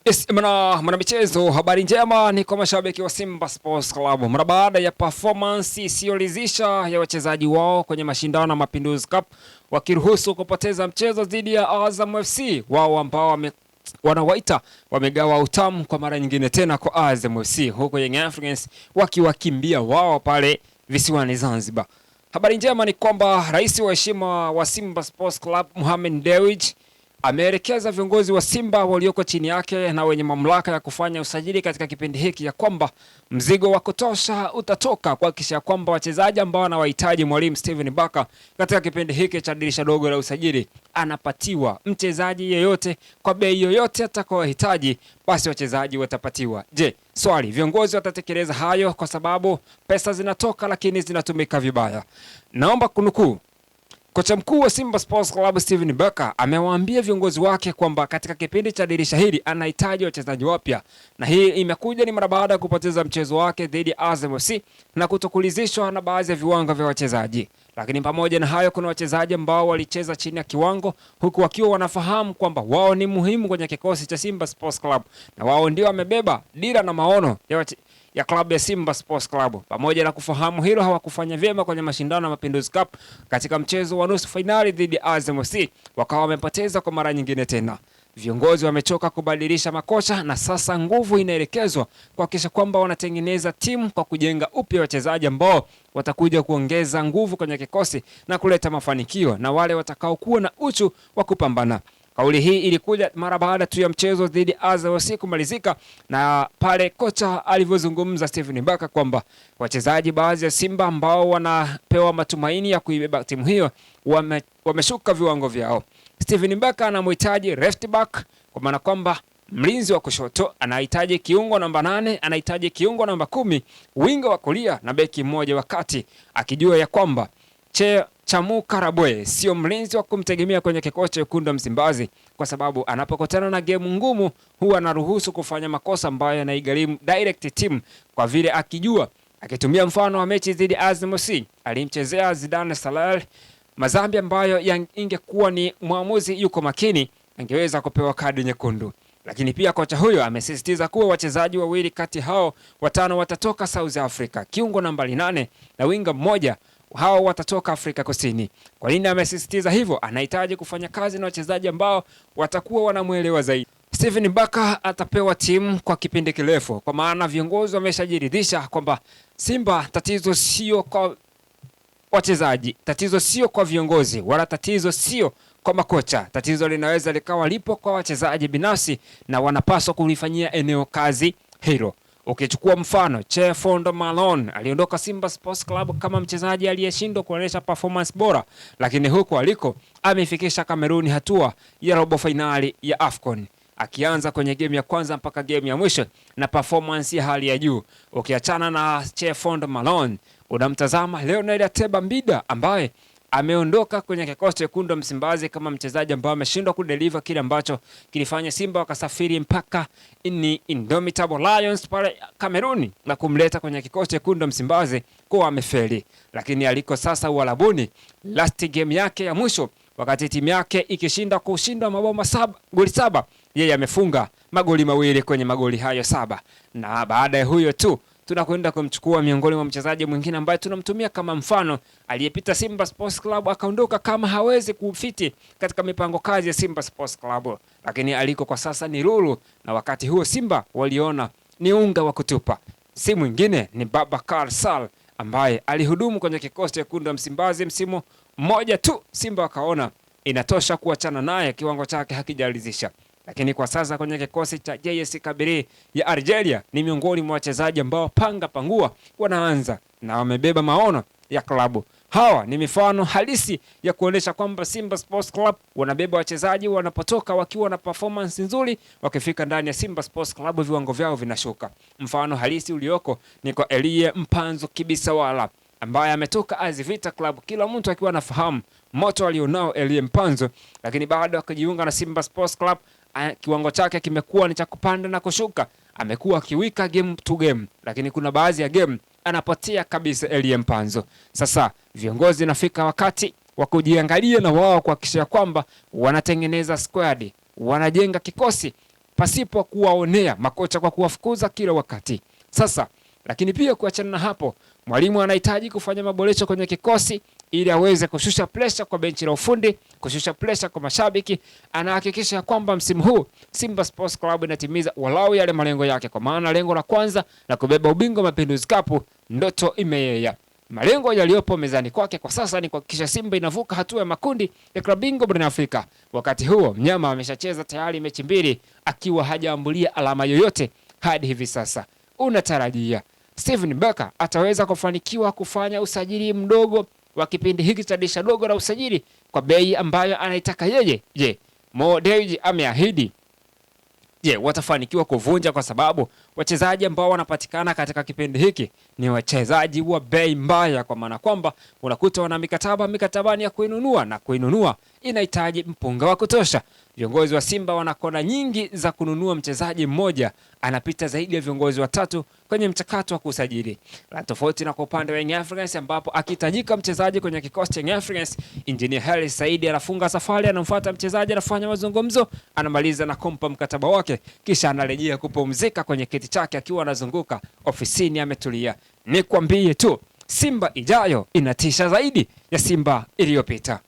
Yes, michezo, habari njema ni kwa mashabiki wa Simba Sports Club. Mara baada ya performance isiyoridhisha ya wachezaji wao kwenye mashindano ya Mapinduzi Cup wakiruhusu kupoteza mchezo dhidi ya Azam FC, wao ambao wanawaita wamegawa utamu kwa mara nyingine tena kwa Azam FC, huko Young Africans wakiwakimbia wao pale visiwani Zanzibar. Habari njema ni kwamba rais wa heshima wa Simba Sports Club Mohamed Dewji ameelekeza viongozi wa Simba walioko chini yake na wenye mamlaka ya kufanya usajili katika kipindi hiki ya kwamba mzigo wa kutosha utatoka kuhakikisha kwamba wachezaji ambao wanawahitaji mwalimu Steven Baka katika kipindi hiki cha dirisha dogo la usajili anapatiwa. Mchezaji yeyote kwa bei yoyote atakayohitaji, basi wachezaji watapatiwa. Je, swali, viongozi watatekeleza hayo? Kwa sababu pesa zinatoka lakini zinatumika vibaya. Naomba kunukuu kocha mkuu wa Simba Sports Club Steven Baka amewaambia viongozi wake kwamba katika kipindi cha dirisha hili anahitaji wachezaji wapya, na hii imekuja ni mara baada ya kupoteza mchezo wake dhidi ya Azam FC na kutokulizishwa na baadhi ya viwango vya wachezaji. Lakini pamoja na hayo, kuna wachezaji ambao walicheza chini ya kiwango, huku wakiwa wanafahamu kwamba wao ni muhimu kwenye kikosi cha Simba Sports Club na wao ndio wamebeba dira na maono ya klabu ya Simba Sports Club. Pamoja na kufahamu hilo, hawakufanya vyema kwenye mashindano ya Mapinduzi Cup katika mchezo wa nusu finali dhidi ya Azam FC, wakawa wamepoteza kwa mara nyingine tena. Viongozi wamechoka kubadilisha makocha na sasa nguvu inaelekezwa kuhakikisha kwamba wanatengeneza timu kwa kujenga upya wachezaji ambao watakuja kuongeza nguvu kwenye kikosi na kuleta mafanikio na wale watakao kuwa na uchu wa kupambana. Kauli hii ilikuja mara baada tu ya mchezo dhidi ya Azam FC kumalizika, na pale kocha alivyozungumza Steven Baka kwamba wachezaji baadhi ya Simba ambao wanapewa matumaini ya kuibeba timu hiyo wameshuka viwango vyao. Steven Baka anamhitaji left back, kwa maana kwamba mlinzi wa kushoto anahitaji kiungo namba 8, anahitaji kiungo namba 10, winga wa kulia na beki mmoja wa kati, akijua ya kwamba Chamu Karabwe sio mlinzi wa kumtegemea kwenye kikosi cha Wekundu wa Msimbazi, kwa sababu anapokutana na game ngumu huwa anaruhusu kufanya makosa ambayo yanaigharimu direct team, kwa vile akijua, akitumia mfano wa mechi dhidi ya Azam FC alimchezea Zidane Salal mazambi ambayo ingekuwa ni mwamuzi yuko makini angeweza kupewa kadi nyekundu. Lakini pia kocha huyo amesisitiza kuwa wachezaji wawili kati hao watano watatoka South Africa, kiungo nambari 8 na winga mmoja hao watatoka Afrika Kusini. Kwa nini amesisitiza hivyo? Anahitaji kufanya kazi na wachezaji ambao watakuwa wanamuelewa zaidi. Steven Baka atapewa timu kwa kipindi kirefu, kwa maana viongozi wameshajiridhisha kwamba Simba tatizo sio kwa wachezaji, tatizo sio kwa viongozi, wala tatizo sio kwa makocha. Tatizo linaweza likawa lipo kwa wachezaji binafsi na wanapaswa kulifanyia eneo kazi hilo. Ukichukua mfano, Chefondo Malone aliondoka Simba Sports Club kama mchezaji aliyeshindwa kuonyesha performance bora, lakini huko aliko amefikisha Kameruni hatua ya robo finali ya AFCON, akianza kwenye game ya kwanza mpaka game ya mwisho na performance ya hali ya juu. Ukiachana na Chefondo Malone, unamtazama Leonard Ateba Mbida ambaye ameondoka kwenye kikosi cha Wekundu wa Msimbazi kama mchezaji ambaye ameshindwa kudeliver kile ambacho kilifanya Simba wakasafiri mpaka Indomitable Lions pale Kameruni na kumleta kwenye kikosi cha Wekundu wa Msimbazi kwa amefeli. Lakini aliko sasa Uarabuni, last game yake ya mwisho wakati timu yake kushinda mabao goli 7, yeye amefunga magoli 2 kwenye magoli hayo 7. Na baada ya huyo tu tunakwenda kumchukua miongoni mwa mchezaji mwingine ambaye tunamtumia kama mfano, aliyepita Simba Sports Club akaondoka kama hawezi kufiti katika mipango kazi ya Simba Sports Club, lakini aliko kwa sasa ni Lulu, na wakati huo Simba waliona ni unga wa kutupa. Si mwingine ni Babakar Sal ambaye alihudumu kwenye kikosi cha Wekundu wa Msimbazi msimu mmoja tu. Simba wakaona inatosha kuachana naye, kiwango chake hakijaridhisha. Lakini kwa sasa kwenye kikosi cha JS Kabylie ya Algeria ni miongoni mwa wachezaji ambao panga pangua wanaanza na wamebeba maono ya klabu. Hawa ni mifano halisi ya kuonesha kwamba Simba Sports Club wanabeba wachezaji wanapotoka wakiwa na performance nzuri, wakifika ndani ya Simba Sports Club viwango vyao vinashuka. Mfano halisi ulioko ni kwa Elie Mpanzu Kibisawala ambaye ametoka Azivita Club, kila mtu akiwa anafahamu moto alionao Elie Mpanzu, lakini baada ya kujiunga na Simba Sports Club kiwango chake kimekuwa ni cha kupanda na kushuka. Amekuwa akiwika game to game, lakini kuna baadhi ya game anapotea kabisa Elie Mpanzu. Sasa viongozi nafika wakati wa kujiangalia na wao kuhakikisha kwamba wanatengeneza squad, wanajenga kikosi pasipo kuwaonea makocha kwa kuwafukuza kila wakati. Sasa lakini pia kuachana na hapo, mwalimu anahitaji kufanya maboresho kwenye kikosi ili aweze kushusha pressure kwa benchi la ufundi, kushusha pressure kwa mashabiki. Anahakikisha kwamba msimu huu Simba Sports Club inatimiza walau yale malengo yake, kwa maana lengo la kwanza la kubeba ubingwa Mapinduzi Cup ndoto imeyeya. Malengo yaliyopo mezani kwake kwa sasa ni kuhakikisha Simba inavuka hatua ya makundi ya klabu bingwa barani Afrika. Wakati huo mnyama ameshacheza tayari mechi 2 akiwa hajaambulia alama yoyote hadi hivi sasa. Unatarajia Steven Barker ataweza kufanikiwa kufanya usajili mdogo wa kipindi hiki cha dirisha dogo la usajili kwa bei ambayo anaitaka yeye? Je, Mo Dewji ameahidi? Je, watafanikiwa kuvunja? Kwa sababu wachezaji ambao wanapatikana katika kipindi hiki ni wachezaji wa bei mbaya, kwa maana kwamba unakuta wana mikatabani ya kuinunua, na kuinunua inahitaji mpunga wa kutosha. Viongozi wa Simba wana kona nyingi za kununua mchezaji mmoja, anapita zaidi ya viongozi watatu kwenye mchakato wa kusajili. La tofauti na kwa upande wa Young Africans, ambapo akitajika mchezaji kwenye kikosi cha Young Africans, Engineer Hersi Said anafunga safari, anamfuata mchezaji, anafanya mazungumzo, anamaliza na kumpa mkataba wake, kisha anarejea kupumzika kwenye kiti chake akiwa anazunguka ofisini ametulia. Nikwambie tu, Simba ijayo inatisha zaidi ya Simba iliyopita.